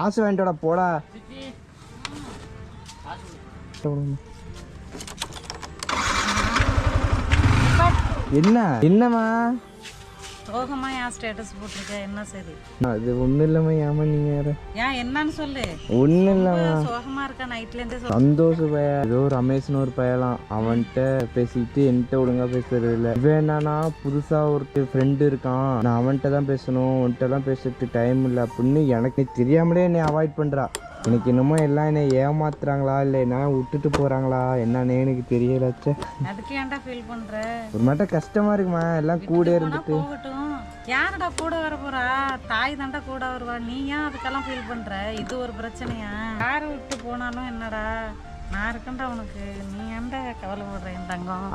காசு வாங்கிட்டோட போடா. என்ன என்னம்மா சோகமா ஏன் ஸ்டேட்டஸ் போட்டிருக்க? என்ன சரி? அது ஒன்றும் இல்லைம்மா. ஏமா நீங்கள் வேறு ஏன் என்னன்னு சொல்லு. ஒன்றும் இல்லைம்மா. சோகமா இருக்கா நைட்லேருந்தே? சந்தோஷ பைய ஏதோ ரமேஷ்னு ஒரு பையலாம், அவன்கிட்ட பேசிக்கிட்டு என்கிட்ட ஒழுங்கா பேசுறது இல்லை. இவன் என்னன்னா புதுசாக ஒரு ஃப்ரெண்டு இருக்கான், நான் அவன்கிட்ட தான் பேசணும், உன்கிட்டலாம் பேசுறதுக்கு டைம் இல்லை அப்படின்னு எனக்கு தெரியாமலே என்னை அவாய்ட் பண்ணுறா. எனக்கு என்னமோ எல்லாம் என்னை ஏமாத்துறாங்களா இல்லை என்ன விட்டுட்டு போகிறாங்களா என்னன்னே எனக்கு தெரியலச்சே. அதுக்கு ஏன்டா ஃபீல் பண்ற? ஒரு மட்டும் கஷ்டமா இருக்குமா, எல்லாம் கூட இருந்துட்டு. போகட்டும், யாரடா கூட வர போறா? தாய் தாண்டா கூட வருவா. நீ ஏன் அதுக்கெல்லாம் ஃபீல் பண்ற? இது ஒரு பிரச்சனையா? யாரை விட்டு போனாலும் என்னடா, நான் இருக்கேன்டா உனக்கு. நீ ஏன்டா கவலைப்படுற என் தங்கம்?